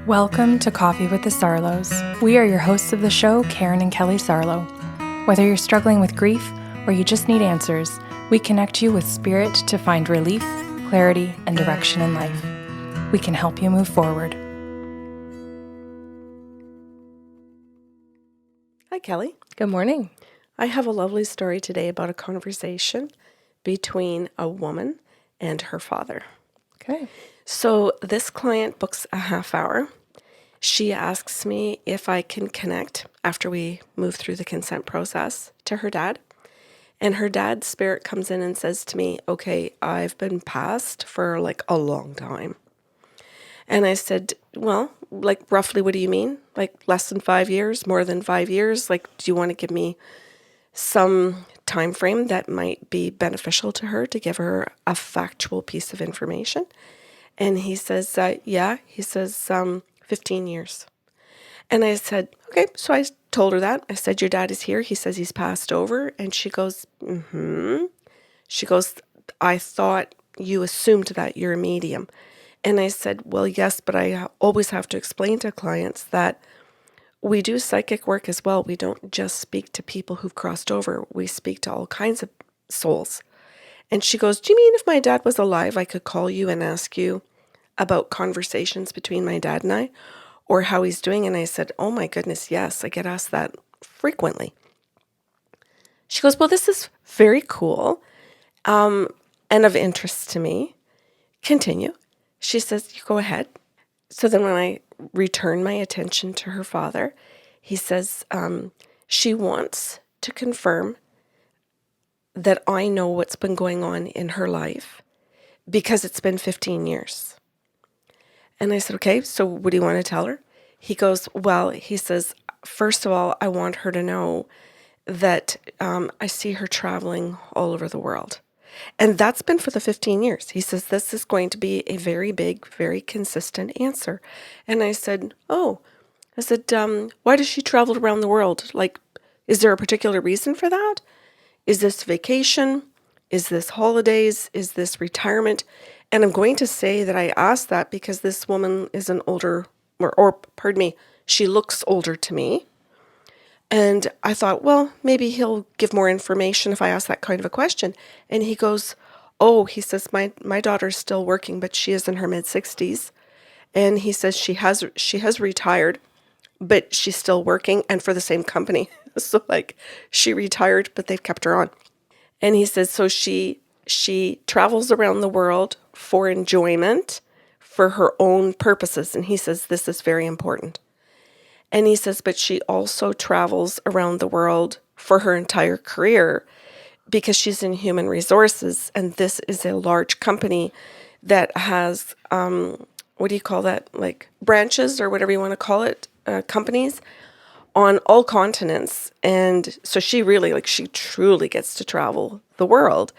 Welcome to Coffee with the Sarlos. We are your hosts of the show, Karen and Kelly Sarlo. Whether you're struggling with grief or you just need answers, we connect you with spirit to find relief, clarity, and direction in life. We can help you move forward. Hi, Kelly. Good morning. I have a lovely story today about a conversation between a woman and her father. Okay. So this client books a half hour. She asks me if I can connect after we move through the consent process to her dad. And her dad's spirit comes in and says to me, okay, I've been passed for like a long time. And I said, well, like roughly, what do you mean? Like less than 5 years, more than 5 years? Like, do you want to give me some time frame that might be beneficial to her to give her a factual piece of information? And he says, yeah. He says, 15 years. And I said, okay. So I told her that. I said, your dad is here. He says he's passed over. And she goes, She goes, I thought you assumed that you're a medium. And I said, well, yes, but I always have to explain to clients that we do psychic work as well. We don't just speak to people who've crossed over. We speak to all kinds of souls. And she goes, do you mean if my dad was alive, I could call you and ask you about conversations between my dad and I, or how he's doing? And I said, oh my goodness, yes, I get asked that frequently. She goes, well, this is very cool and of interest to me. Continue. She says, you go ahead. So then when I return my attention to her father, he says, she wants to confirm that I know what's been going on in her life because it's been 15 years. And I said, okay, so what do you want to tell her? He goes, well, he says, first of all, I want her to know that I see her traveling all over the world. And that's been for the 15 years. He says, this is going to be a very big, very consistent answer. And I said, why does she travel around the world? Like, is there a particular reason for that? Is this vacation? Is this holidays? Is this retirement? And I'm going to say that I asked that because this woman is an older, or pardon me, she looks older to me. And I thought, well, maybe he'll give more information if I ask that kind of a question. And he goes, oh, he says, my daughter's still working, but she is in her mid-60s. And he says she has retired, but she's still working and for the same company. So like she retired, but they've kept her on. And he says, so she travels around the world for enjoyment, for her own purposes. And he says, this is very important. And he says, but she also travels around the world for her entire career because she's in human resources. And this is a large company that has, what do you call that? Like branches or whatever you want to call it, companies on all continents. And so she truly gets to travel the world.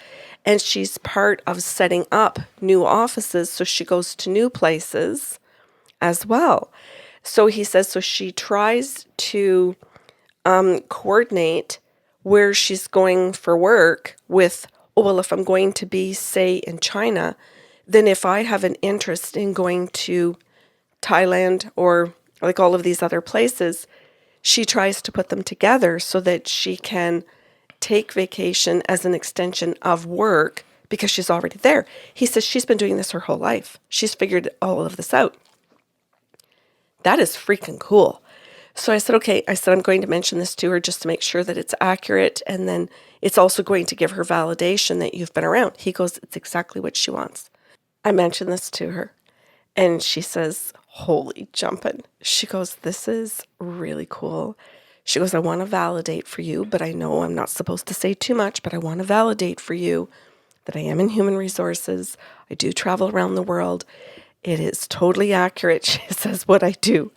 And she's part of setting up new offices. So she goes to new places as well. So he says, so she tries to coordinate where she's going for work with, oh, well, if I'm going to be, say, in China, then if I have an interest in going to Thailand or like all of these other places, she tries to put them together so that she can take vacation as an extension of work because she's already there. He says she's been doing this her whole life. She's figured all of this out. That is freaking cool. So I said, okay, I'm going to mention this to her just to make sure that it's accurate. And then it's also going to give her validation that you've been around. He goes, it's exactly what she wants. I mentioned this to her and she says, holy jumping. She goes, this is really cool. She goes, I want to validate for you, but I know I'm not supposed to say too much, but I want to validate for you that I am in human resources. I do travel around the world. It is totally accurate, she says, what I do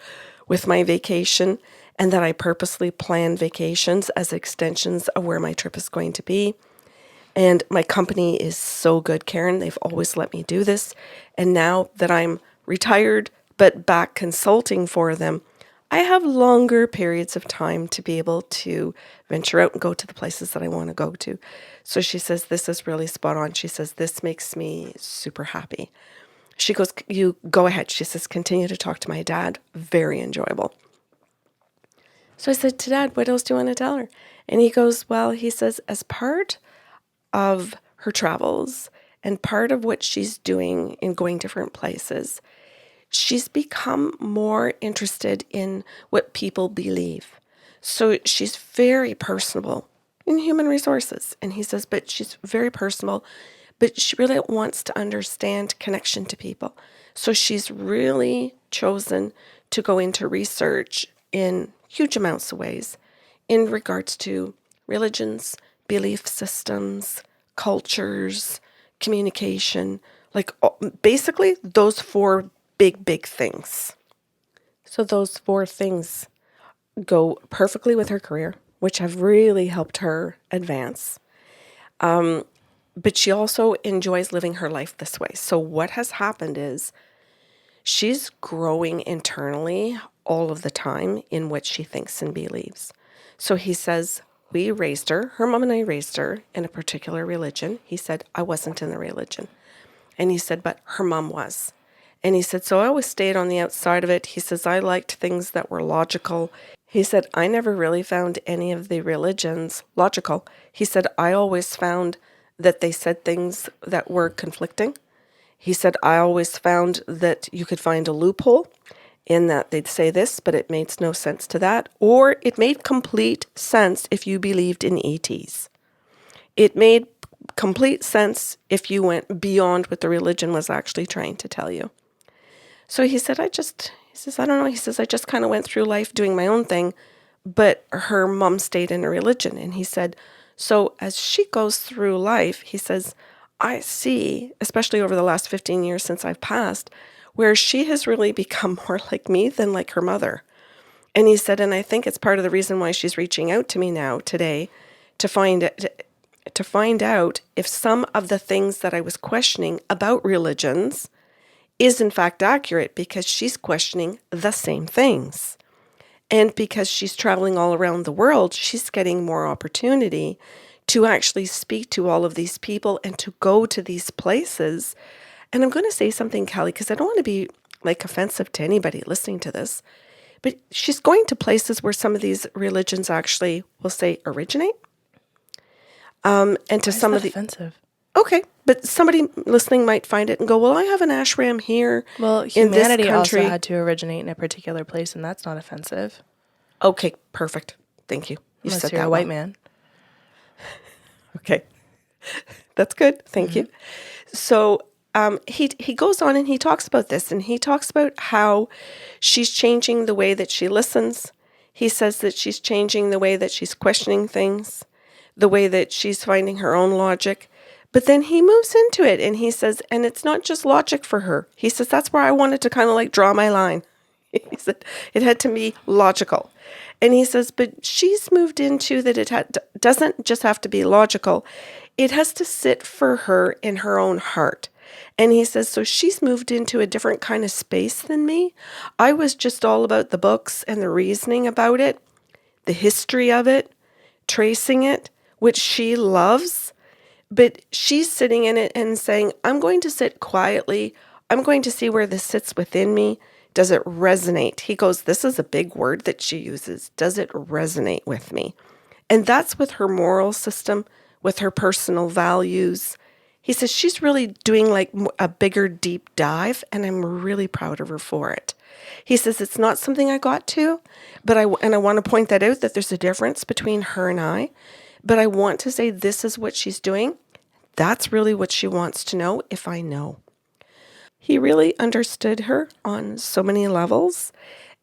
with my vacation, and that I purposely plan vacations as extensions of where my trip is going to be. And my company is so good, Karen. They've always let me do this. And now that I'm retired, but back consulting for them, I have longer periods of time to be able to venture out and go to the places that I want to go to. So she says, this is really spot on. She says, this makes me super happy. She goes, you go ahead. She says, continue to talk to my dad. Very enjoyable. So I said to Dad, what else do you want to tell her? And he goes, well, he says, as part of her travels and part of what she's doing in going different places, she's become more interested in what people believe. So she's very personable in human resources. And he says, but she's very personable, but she really wants to understand connection to people. So she's really chosen to go into research in huge amounts of ways in regards to religions, belief systems, cultures, communication, like basically those four big things. So those four things go perfectly with her career, which have really helped her advance. But she also enjoys living her life this way. So what has happened is she's growing internally all of the time in what she thinks and believes. So he says, we raised her mom and I raised her in a particular religion. He said, I wasn't in the religion. And he said, but her mom was. And he said, so I always stayed on the outside of it. He says, I liked things that were logical. He said, I never really found any of the religions logical. He said, I always found that they said things that were conflicting. He said, I always found that you could find a loophole in that they'd say this, but it made no sense to that. Or it made complete sense if you believed in ETs. It made complete sense if you went beyond what the religion was actually trying to tell you. So he said, I don't know. He says, I just kind of went through life doing my own thing, but her mom stayed in a religion. And he said, so as she goes through life, he says, I see, especially over the last 15 years since I've passed, where she has really become more like me than like her mother. And he said, and I think it's part of the reason why she's reaching out to me now today to find out if some of the things that I was questioning about religions is in fact accurate, because she's questioning the same things. And because she's traveling all around the world, she's getting more opportunity to actually speak to all of these people and to go to these places. And I'm going to say something, Kelly, because I don't want to be like offensive to anybody listening to this, but she's going to places where some of these religions actually, will say, originate. And to some of the offensive. Okay, but somebody listening might find it and go, well, I have an ashram here Well, in this humanity country. also had to originate in a particular place, and that's not offensive. Okay, perfect. Thank you. You Unless said you're that a white well. man. Okay, that's good. Thank you. So he goes on and he talks about this, and he talks about how she's changing the way that she listens. He says that she's changing the way that she's questioning things, the way that she's finding her own logic. But then he moves into it and he says, and it's not just logic for her. He says, that's where I wanted to kind of like draw my line. He said, it had to be logical. And he says, but she's moved into that it doesn't just have to be logical. It has to sit for her in her own heart. And he says, so she's moved into a different kind of space than me. I was just all about the books and the reasoning about it, the history of it, tracing it, which she loves. But she's sitting in it and saying, I'm going to sit quietly. I'm going to see where this sits within me. Does it resonate? He goes, this is a big word that she uses. Does it resonate with me? And that's with her moral system, with her personal values. He says she's really doing like a bigger deep dive, and I'm really proud of her for it. He says it's not something I got to, but I want to point that out, that there's a difference between her and I. But I want to say this is what she's doing. That's really what she wants to know if I know. He really understood her on so many levels.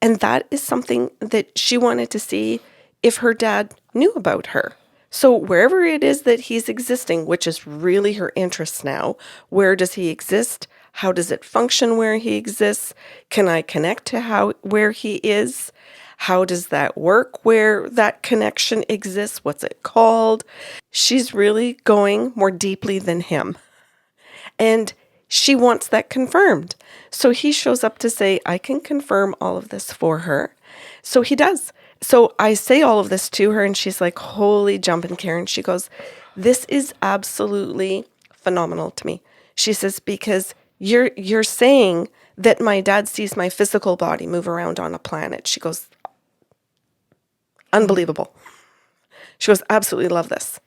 And that is something that she wanted to see if her dad knew about her. So wherever it is that he's existing, which is really her interest now, where does he exist? How does it function where he exists? Can I connect to where he is? How does that work where that connection exists? What's it called? She's really going more deeply than him. And she wants that confirmed. So he shows up to say, I can confirm all of this for her. So he does. So I say all of this to her and she's like, holy jumping Karen. She goes, this is absolutely phenomenal to me. She says, because you're saying that my dad sees my physical body move around on a planet. She goes, unbelievable. She goes, absolutely love this.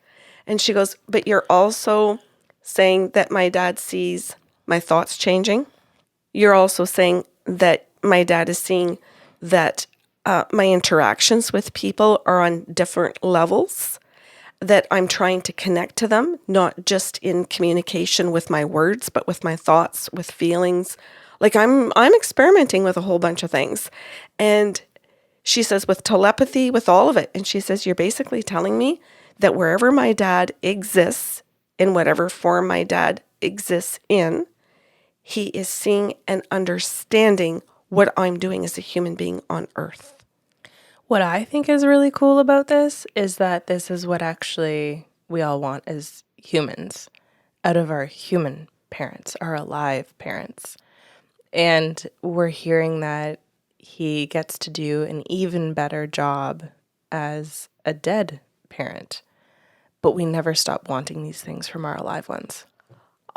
And she goes, but you're also saying that my dad sees my thoughts changing. You're also saying that my dad is seeing that my interactions with people are on different levels, that I'm trying to connect to them, not just in communication with my words, but with my thoughts, with feelings. Like I'm experimenting with a whole bunch of things. And she says, with telepathy, with all of it. And she says, you're basically telling me that wherever my dad exists, in whatever form my dad exists in, he is seeing and understanding what I'm doing as a human being on earth. What I think is really cool about this is that this is what actually we all want as humans out of our human parents, our alive parents. And we're hearing that he gets to do an even better job as a dead parent. But we never stop wanting these things from our alive ones.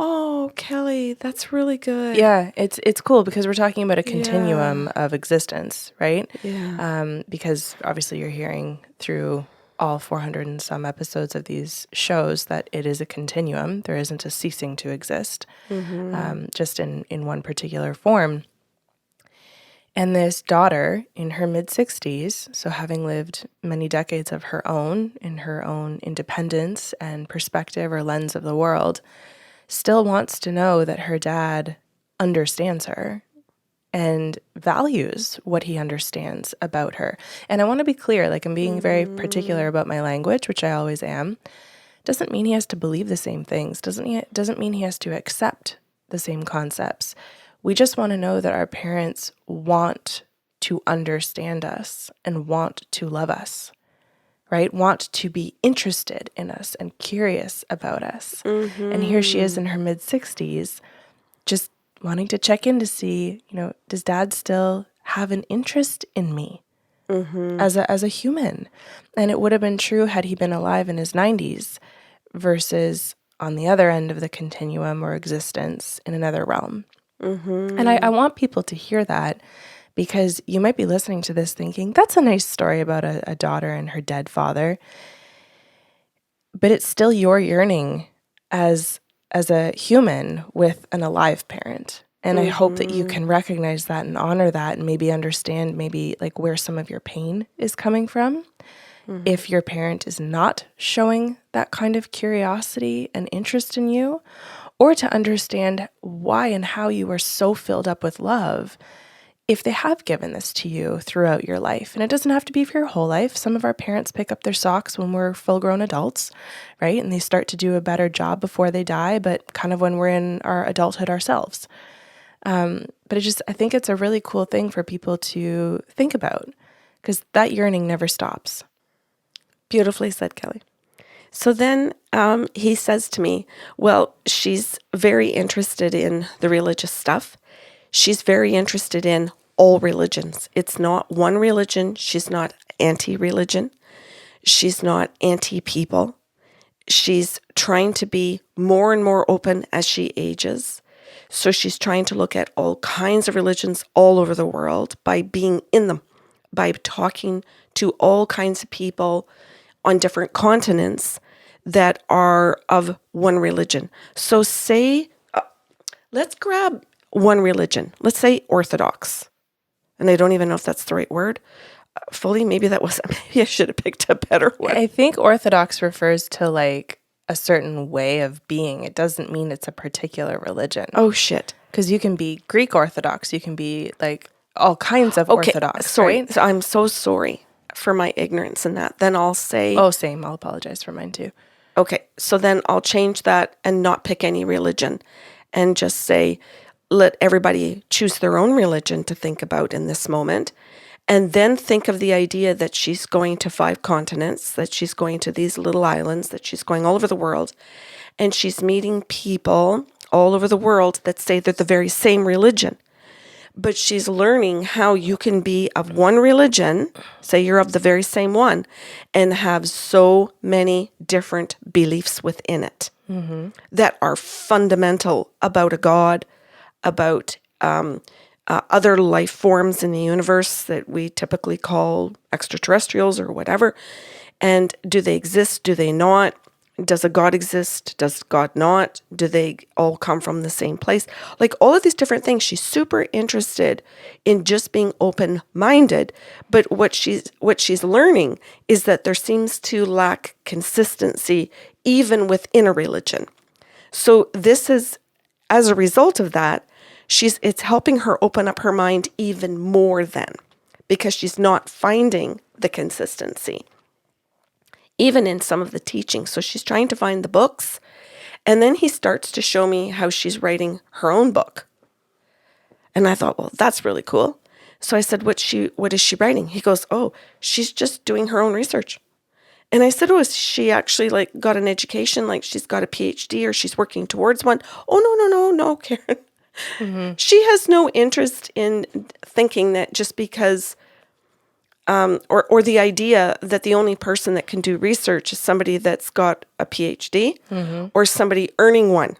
Oh, Kelly, that's really good. Yeah, it's cool because we're talking about a continuum of existence, right? Yeah. Because obviously you're hearing through all 400 and some episodes of these shows that it is a continuum. There isn't a ceasing to exist, just in one particular form. And this daughter in her mid-60s, so having lived many decades of her own in her own independence and perspective or lens of the world, still wants to know that her dad understands her and values what he understands about her. And I want to be clear, like I'm being very particular about my language, which I always am. Doesn't mean he has to believe the same things. Doesn't mean he has to accept the same concepts. We just want to know that our parents want to understand us and want to love us. Right? Want to be interested in us and curious about us. And here she is in her mid-60s, just wanting to check in to see, does dad still have an interest in me as a human? And it would have been true had he been alive in his 90s versus on the other end of the continuum or existence in another realm. And I want people to hear that, because you might be listening to this thinking, that's a nice story about a daughter and her dead father. But it's still your yearning as a human with an alive parent. And I hope that you can recognize that and honor that and maybe understand maybe like where some of your pain is coming from. If your parent is not showing that kind of curiosity and interest in you, or to understand why and how you are so filled up with love if they have given this to you throughout your life. And it doesn't have to be for your whole life. Some of our parents pick up their socks when we're full-grown adults, right? And they start to do a better job before they die, but kind of when we're in our adulthood ourselves. But I think it's a really cool thing for people to think about, because that yearning never stops. Beautifully said, Kelly. So then he says to me, well, she's very interested in the religious stuff. She's very interested in all religions. It's not one religion. She's not anti-religion. She's not anti-people. She's trying to be more and more open as she ages. So she's trying to look at all kinds of religions all over the world by being in them, by talking to all kinds of people on different continents that are of one religion. So say, let's grab one religion. Let's say Orthodox. And I don't even know if that's the right word fully. Maybe that was, maybe I should have picked a better one. I think Orthodox refers to like a certain way of being. It doesn't mean it's a particular religion. Oh, shit. Because you can be Greek Orthodox. You can be like all kinds of Orthodox, sorry. right? So I'm so sorry for my ignorance in that. Then I'll say... Oh, same. I'll apologize for mine too. Okay. So then I'll change that and not pick any religion and just say, let everybody choose their own religion to think about in this moment. And then think of the idea that she's going to 5 continents, that she's going to these little islands, that she's going all over the world. And she's meeting people all over the world that say they're the very same religion. But she's learning how you can be of one religion, say you're of the very same one, and have so many different beliefs within it that are fundamental about a God, about other life forms in the universe that we typically call extraterrestrials or whatever. And do they exist? Do they not? Does a God exist? Does God not? Do they all come from the same place? Like all of these different things. She's super interested in just being open-minded. But what she's learning is that there seems to lack consistency even within a religion. So this is, as a result of that, it's helping her open up her mind even more then, because she's not finding the consistency, even in some of the teaching. So she's trying to find the books. And then he starts to show me how she's writing her own book. And I thought, well, that's really cool. So I said, what is she writing? He goes, oh, she's just doing her own research. And I said, oh, is she actually like got an education? Like she's got a PhD or she's working towards one? Oh, no, Karen. Mm-hmm. She has no interest in thinking that just because or the idea that the only person that can do research is somebody that's got a PhD or somebody earning one.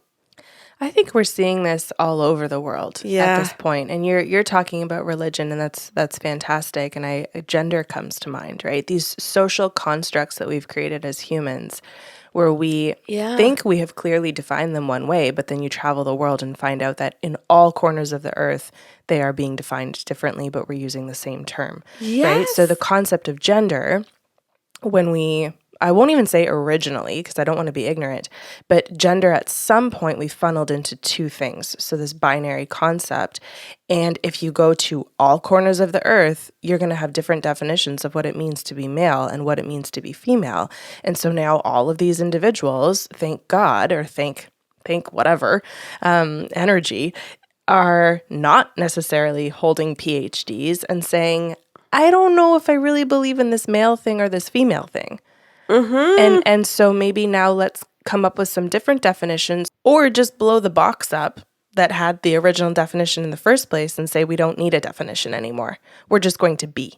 I think we're seeing this all over the world at this point. And you're talking about religion, and that's fantastic. And gender comes to mind, right? These social constructs that we've created as humans, where we think we have clearly defined them one way, but then you travel the world and find out that in all corners of the earth, they are being defined differently, but we're using the same term, right? So the concept of gender, I won't even say originally because I don't want to be ignorant, but gender at some point we funneled into two things. So this binary concept. And if you go to all corners of the earth, you're going to have different definitions of what it means to be male and what it means to be female. And so now all of these individuals, thank God, or thank whatever, energy, are not necessarily holding PhDs and saying, I don't know if I really believe in this male thing or this female thing. Mm-hmm. And so maybe now let's come up with some different definitions, or just blow the box up that had the original definition in the first place and say we don't need a definition anymore. We're just going to be.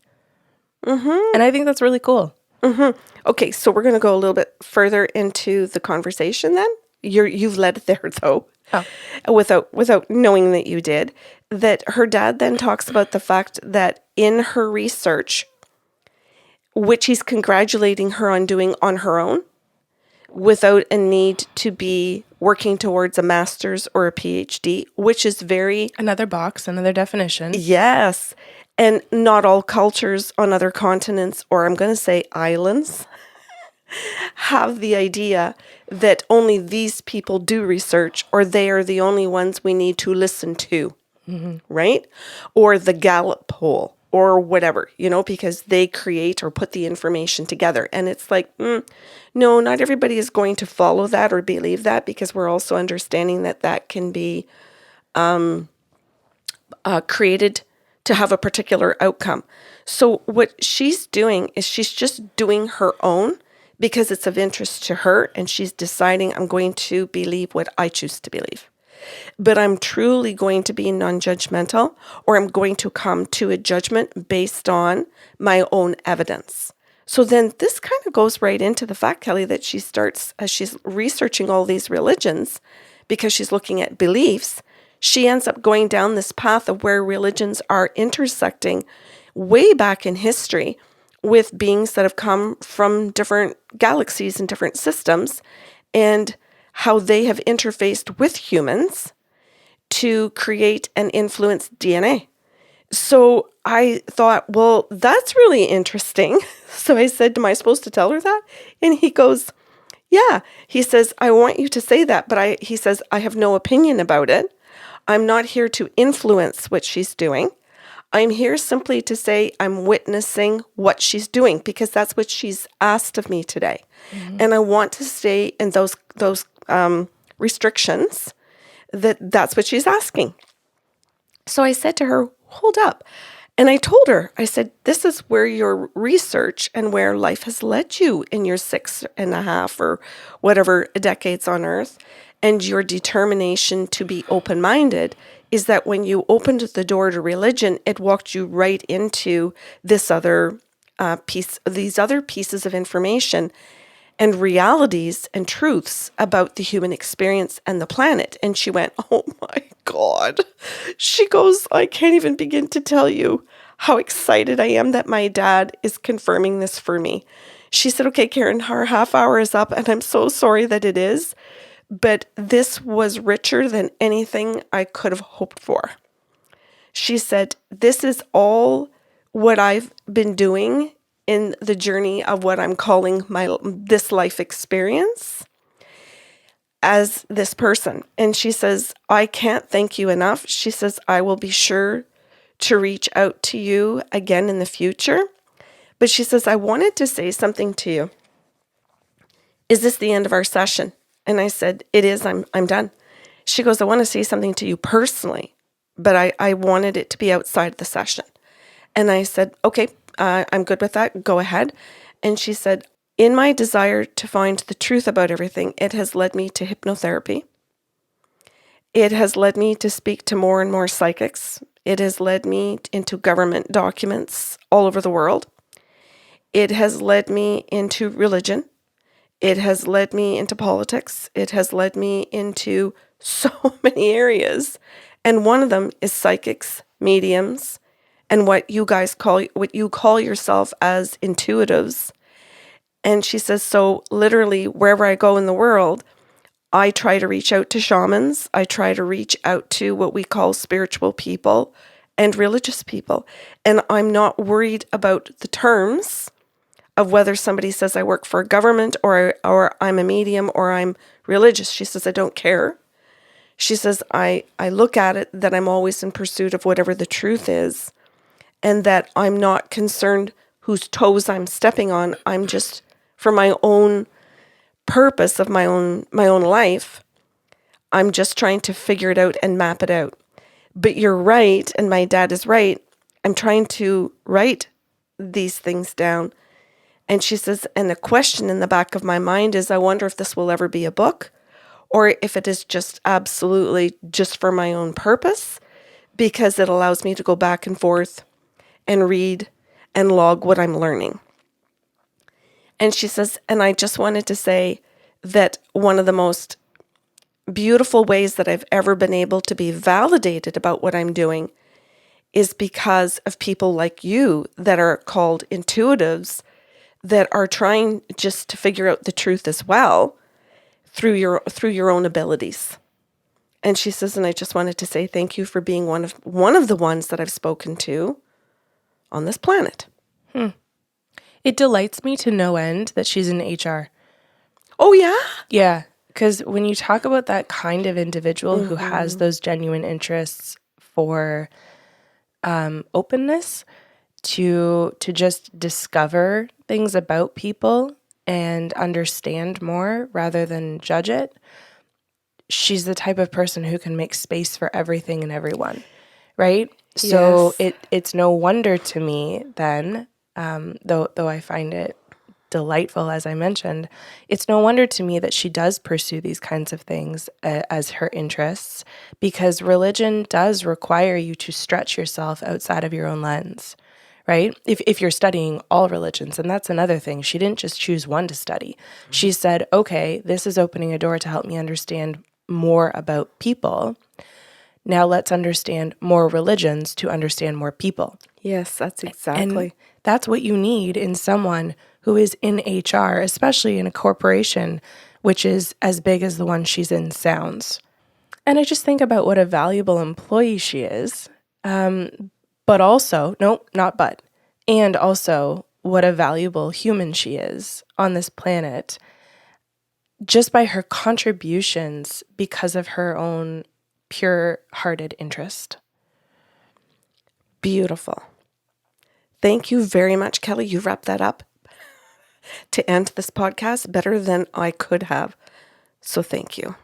Mm-hmm. And I think that's really cool. Mm-hmm. Okay, so we're going to go a little bit further into the conversation then. You've led it there though. Oh. Without knowing that you did. That her dad then talks about the fact that in her research, which he's congratulating her on doing on her own, without a need to be working towards a master's or a PhD, which is another box, another definition. Yes. And not all cultures on other continents, or I'm going to say islands, have the idea that only these people do research, or they are the only ones we need to listen to, right? Or the Gallup poll, or whatever, because they create or put the information together. And it's like, no, not everybody is going to follow that or believe that, because we're also understanding that can be created to have a particular outcome. So what she's doing is she's just doing her own because it's of interest to her, and she's deciding, I'm going to believe what I choose to believe. But I'm truly going to be non-judgmental, or I'm going to come to a judgment based on my own evidence. So then this kind of goes right into the fact, Kelly, that she starts, as she's researching all these religions, because she's looking at beliefs, she ends up going down this path of where religions are intersecting way back in history with beings that have come from different galaxies and different systems, and how they have interfaced with humans to create and influence DNA. So I thought, well, that's really interesting. So I said, am I supposed to tell her that? And he goes, yeah. He says, I want you to say that, but he says, I have no opinion about it. I'm not here to influence what she's doing. I'm here simply to say I'm witnessing what she's doing, because that's what she's asked of me today. Mm-hmm. And I want to stay in those restrictions that's what she's asking. So I said to her, hold up. And I told her, I said, this is where your research and where life has led you in your 6.5 or whatever decades on Earth, and your determination to be open-minded is that when you opened the door to religion, it walked you right into these other pieces of information. and realities and truths about the human experience and the planet. And she went, oh my God. She goes, I can't even begin to tell you how excited I am that my dad is confirming this for me. She said, okay, Karen, our half hour is up, and I'm so sorry that it is, but this was richer than anything I could have hoped for. She said, this is all what I've been doing in the journey of what I'm calling this life experience as this person. And she says, I can't thank you enough. She says, I will be sure to reach out to you again in the future. But she says, I wanted to say something to you. Is this the end of our session? And I said, it is. I'm done. She goes, I want to say something to you personally, but I wanted it to be outside the session. And I said, okay, I'm good with that. Go ahead. And she said, in my desire to find the truth about everything, it has led me to hypnotherapy. It has led me to speak to more and more psychics. It has led me into government documents all over the world. It has led me into religion. It has led me into politics. It has led me into so many areas. And one of them is psychics, mediums, and what you call yourself as intuitives. And she says, so literally wherever I go in the world, I try to reach out to shamans. I try to reach out to what we call spiritual people and religious people. And I'm not worried about the terms of whether somebody says I work for a government or I'm a medium or I'm religious. She says, I don't care. She says, I look at it that I'm always in pursuit of whatever the truth is, and that I'm not concerned whose toes I'm stepping on. I'm just, for my own purpose of my own life, I'm just trying to figure it out and map it out. But you're right, and my dad is right. I'm trying to write these things down. And she says, and the question in the back of my mind is, I wonder if this will ever be a book, or if it is just absolutely just for my own purpose, because it allows me to go back and forth and read and log what I'm learning. And she says, and I just wanted to say that one of the most beautiful ways that I've ever been able to be validated about what I'm doing is because of people like you that are called intuitives, that are trying just to figure out the truth as well through your own abilities. And she says, and I just wanted to say thank you for being one of the ones that I've spoken to on this planet. It delights me to no end that she's in HR. Oh, yeah? Yeah, because when you talk about that kind of individual who has those genuine interests for openness, to just discover things about people and understand more rather than judge it, she's the type of person who can make space for everything and everyone, right? So Yes. it's no wonder to me then, though I find it delightful, as I mentioned, it's no wonder to me that she does pursue these kinds of things as her interests, because religion does require you to stretch yourself outside of your own lens, right? If you're studying all religions, and that's another thing. She didn't just choose one to study. She said, okay, this is opening a door to help me understand more about people. Now let's understand more religions to understand more people. Yes, that's exactly. And that's what you need in someone who is in HR, especially in a corporation, which is as big as the one she's in sounds. And I just think about what a valuable employee she is, but also, no, not but, and also what a valuable human she is on this planet, just by her contributions because of her own pure-hearted interest. Beautiful. Thank you very much, Kelly. You wrapped that up to end this podcast better than I could have. So thank you.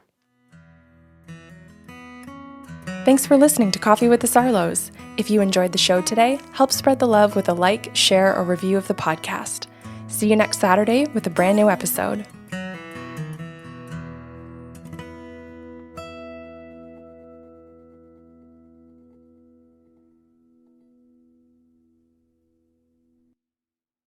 Thanks for listening to Coffee with the Sarlos. If you enjoyed the show today, help spread the love with a like, share, or review of the podcast. See you next Saturday with a brand new episode.